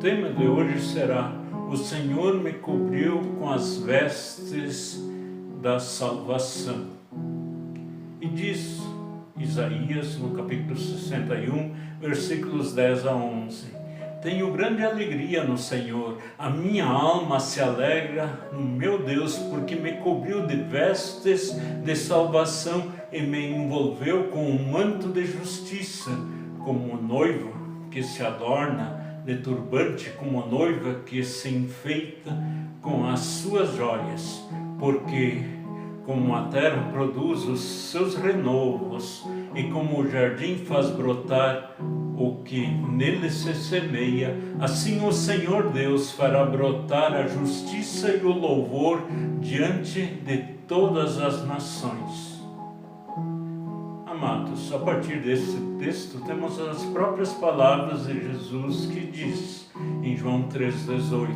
tema de hoje será: o Senhor me cobriu com as vestes da salvação. E diz Isaías, no capítulo 61, versículos 10 a 11: Tenho grande alegria no Senhor, a minha alma se alegra no meu Deus, porque me cobriu de vestes de salvação e me envolveu com um manto de justiça, como um noivo que se adorna de turbante, como noiva que se enfeita com as suas joias, porque como a terra produz os seus renovos e como o jardim faz brotar o que nele se semeia, assim o Senhor Deus fará brotar a justiça e o louvor diante de todas as nações. Amados, a partir desse texto temos as próprias palavras de Jesus que diz em João 3,18: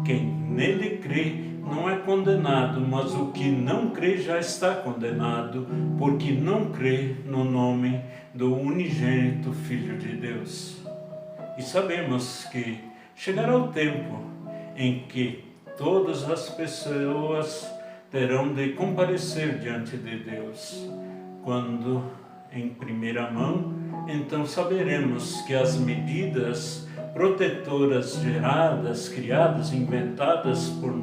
Quem nele crê não é condenado, mas o que não crê já está condenado, porque não crê no nome do unigênito Filho de Deus. E sabemos que chegará o tempo em que todas as pessoas terão de comparecer diante de Deus. Quando em primeira mão, então saberemos que as medidas protetoras geradas, criadas, inventadas por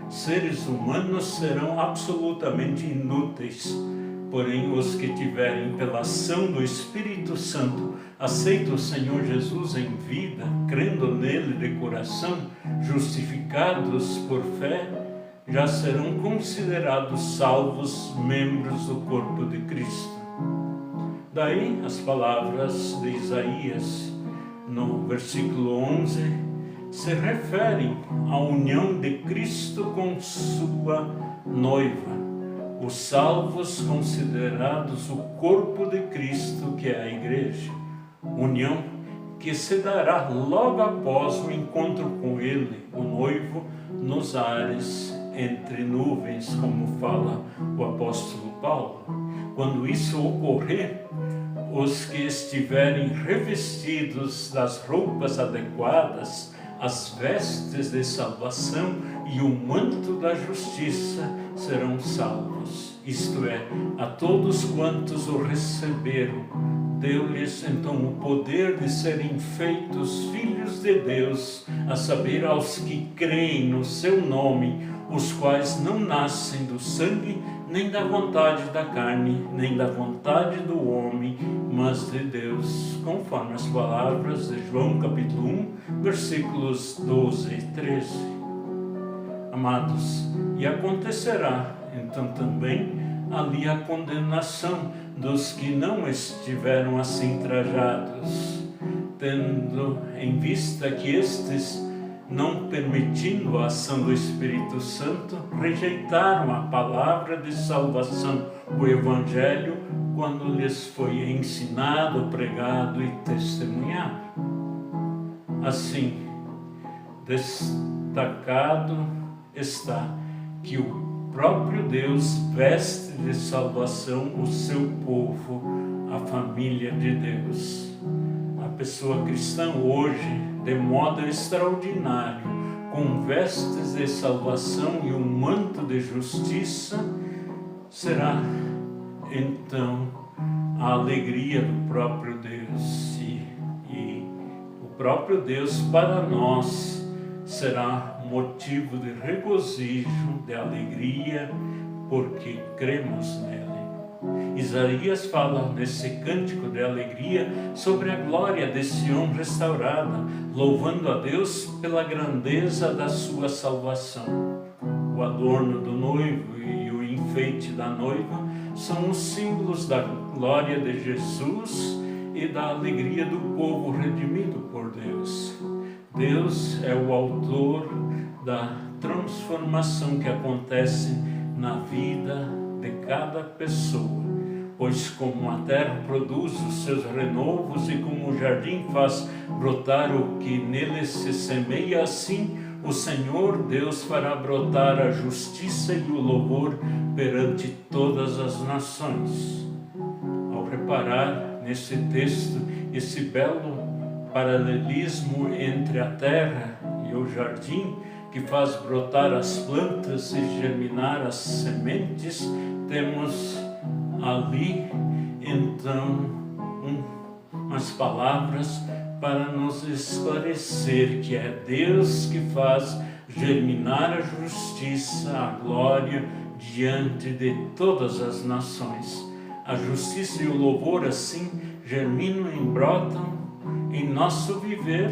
seres humanos serão absolutamente inúteis. Porém, os que tiverem, pela ação do Espírito Santo, aceito o Senhor Jesus em vida, crendo nele de coração, justificados por fé, já serão considerados salvos, membros do corpo de Cristo. Daí as palavras de Isaías, no versículo 11, se referem à união de Cristo com sua noiva, os salvos considerados o corpo de Cristo, que é a igreja, união que se dará logo após o encontro com ele, o noivo, nos ares, entre nuvens, como fala o apóstolo Paulo. Quando isso ocorrer, os que estiverem revestidos das roupas adequadas, as vestes de salvação e o manto da justiça serão salvos. Isto é, a todos quantos o receberam, deu-lhes então o poder de serem feitos filhos de Deus, a saber, aos que creem no seu nome, os quais não nascem do sangue, nem da vontade da carne, nem da vontade do homem, mas de Deus, conforme as palavras de João capítulo 1, versículos 12 e 13. Amados, e acontecerá então também ali a condenação dos que não estiveram assim trajados, tendo em vista que estes, não permitindo a ação do Espírito Santo, rejeitaram a palavra de salvação, o Evangelho, quando lhes foi ensinado, pregado e testemunhado. Assim, destacado está que o próprio Deus veste de salvação o seu povo, a família de Deus. A pessoa cristã hoje, de modo extraordinário, com vestes de salvação e um manto de justiça, será então a alegria do próprio Deus. E o próprio Deus para nós será motivo de regozijo, de alegria, porque cremos nele. Isaías fala nesse cântico de alegria sobre a glória de Sião restaurada, louvando a Deus pela grandeza da sua salvação. O adorno do noivo e o enfeite da noiva são os símbolos da glória de Jesus e da alegria do povo redimido por Deus. Deus é o autor da transformação que acontece na vida de cada pessoa, pois como a terra produz os seus renovos e como o jardim faz brotar o que nele se semeia, assim o Senhor Deus fará brotar a justiça e o louvor perante todas as nações. Ao reparar nesse texto, esse belo paralelismo entre a terra e o jardim, que faz brotar as plantas e germinar as sementes, temos ali então umas palavras para nos esclarecer que é Deus que faz germinar a justiça, a glória diante de todas as nações. A justiça e o louvor assim germinam e brotam em nosso viver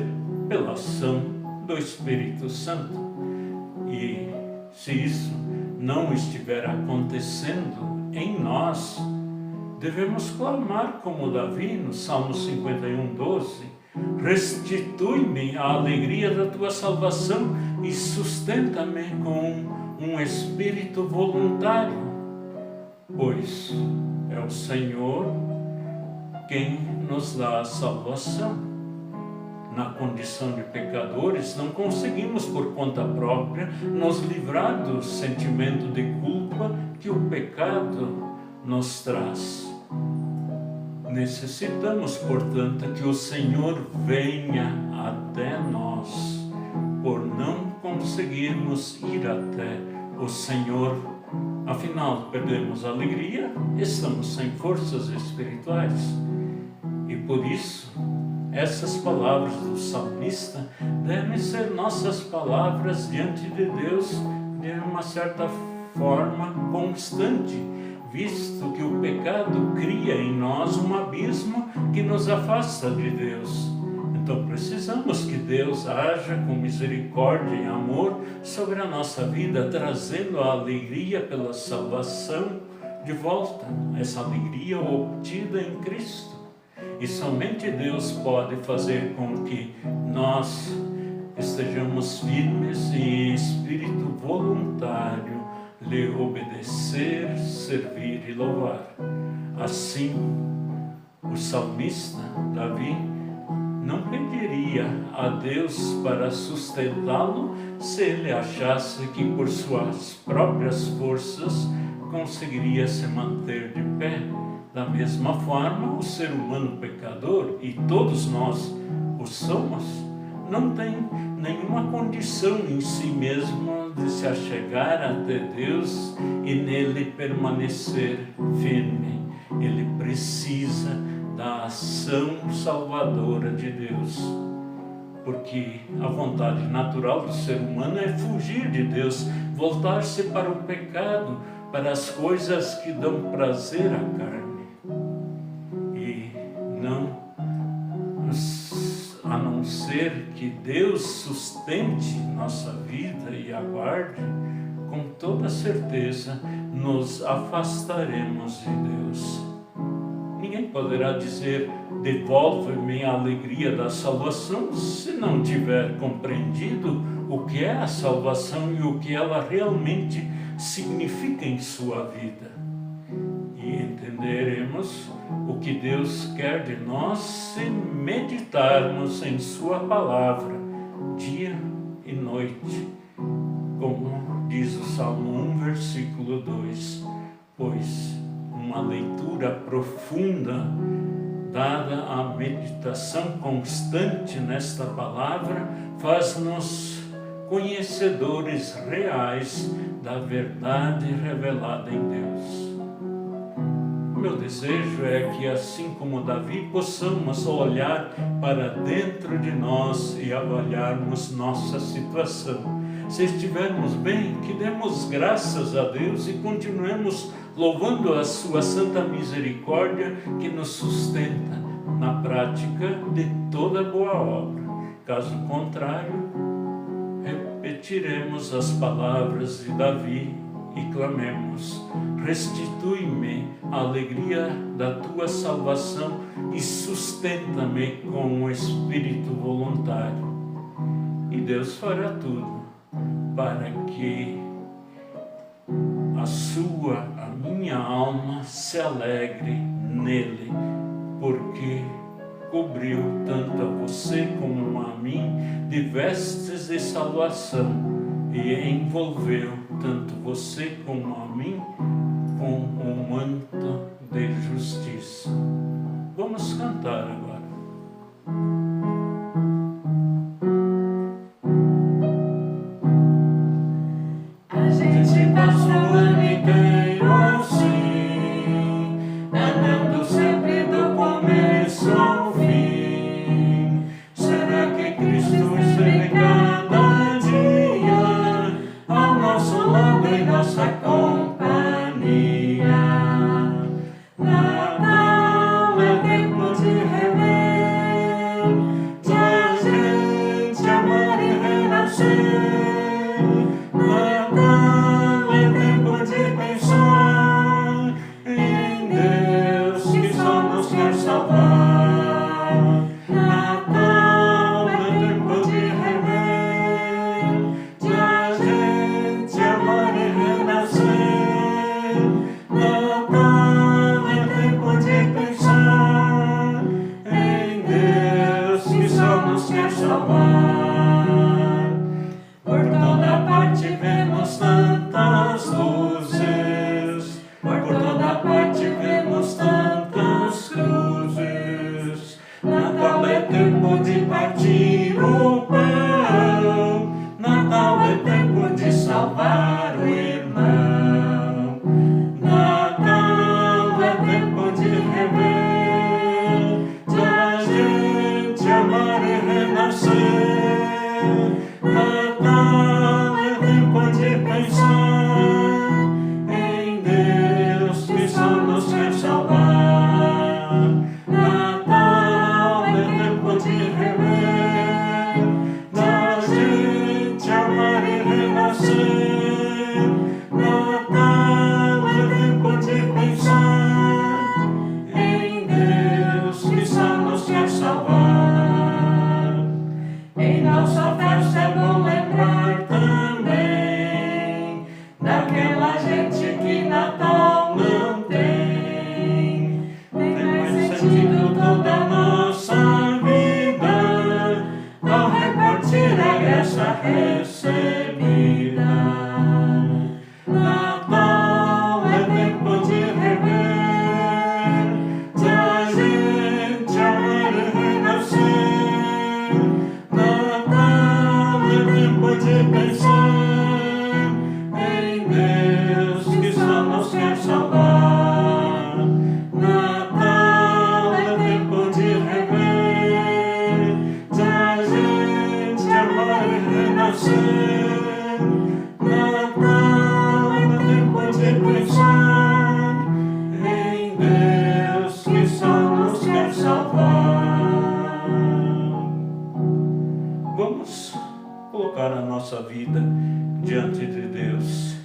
pela ação do Espírito Santo. E se isso não estiver acontecendo em nós, devemos clamar como Davi no Salmo 51:12: restitui-me a alegria da tua salvação e sustenta-me com um espírito voluntário, pois é o Senhor quem nos dá a salvação. Na condição de pecadores, não conseguimos por conta própria nos livrar do sentimento de culpa que o pecado nos traz. Necessitamos, portanto, que o Senhor venha até nós. Por não conseguirmos ir até o Senhor, afinal perdemos a alegria, estamos sem forças espirituais. E por isso, essas palavras do salmista devem ser nossas palavras diante de Deus de uma certa forma constante, visto que o pecado cria em nós um abismo que nos afasta de Deus. Então precisamos que Deus haja com misericórdia e amor sobre a nossa vida, trazendo a alegria pela salvação de volta, essa alegria obtida em Cristo. E somente Deus pode fazer com que nós estejamos firmes e em espírito voluntário lhe obedecer, servir e louvar. Assim, o salmista Davi não pediria a Deus para sustentá-lo se ele achasse que por suas próprias forças conseguiria se manter de pé. Da mesma forma, o ser humano pecador, e todos nós o somos, não tem nenhuma condição em si mesmo de se achegar até Deus e nele permanecer firme. Ele precisa da ação salvadora de Deus, porque a vontade natural do ser humano é fugir de Deus, voltar-se para o pecado, para as coisas que dão prazer à carne. A não ser que Deus sustente nossa vida e aguarde, com toda certeza nos afastaremos de Deus. Ninguém poderá dizer: devolve-me a alegria da salvação, se não tiver compreendido o que é a salvação e o que ela realmente significa em sua vida. E entenderemos o que Deus quer de nós se meditarmos em sua palavra dia e noite, como diz o Salmo 1, versículo 2, pois uma leitura profunda dada à meditação constante nesta palavra faz-nos conhecedores reais da verdade revelada em Deus. Meu desejo é que, assim como Davi, possamos olhar para dentro de nós e avaliarmos nossa situação. Se estivermos bem, que demos graças a Deus e continuemos louvando a sua santa misericórdia que nos sustenta na prática de toda boa obra. Caso contrário, repetiremos as palavras de Davi e clamemos: restitui-me a alegria da tua salvação e sustenta-me com um espírito voluntário. E Deus fará tudo para que a minha alma se alegre nele, porque cobriu tanto a você como a mim de vestes de salvação e envolveu tanto você como a mim com um manto de justiça. Vamos cantar agora. salvar. Natal é tempo de rever, de a gente amar e renascer. Natal é tempo de pensar em Deus que só nos quer salvar. Por toda parte vemos tantas luzes, por toda parte vemos tantas cruzes. Natal é tempo de partir o pão, Natal é tempo de salvar o irmão. Natal é tempo de rever, de a gente amar e renascer. Natal é tempo de pensar em Deus que só nos quer salvar. Natal é tempo de rever, da gente amar e renascer. Natal é tempo de pensar em Deus que só nos quer salvar. Em nossa festa é bom lembrar também daquela gente que Natal não tem. Tem mais sentido toda a nossa vida ao repartir a graça recebida. Natal é tempo de rever, de a gente amar e renascer. Natal é tempo de pensar em Deus que só nos quer salvar. Natal é tempo de rever, de a gente amar e renascer. Natal é tempo de pensar em Deus que só nos quer salvar. Vamos colocar a nossa vida diante de Deus.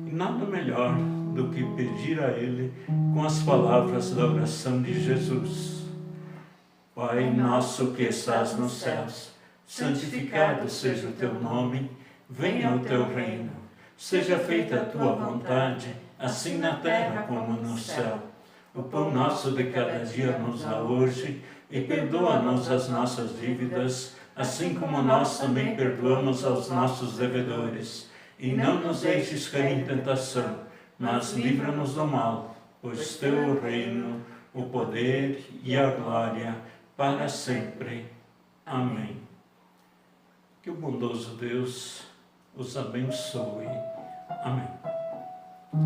E nada melhor do que pedir a Ele com as palavras da oração de Jesus. Pai nosso que estás nos céus, santificado seja o teu nome, venha o teu reino. Seja feita a tua vontade, assim na terra como no céu. O pão nosso de cada dia nos dá hoje, e perdoa-nos as nossas dívidas, assim como nós também perdoamos aos nossos devedores. E não nos deixes cair em tentação, mas livra-nos do mal, pois teu é o reino, o poder e a glória para sempre. Amém. Que o bondoso Deus os abençoe. Amém.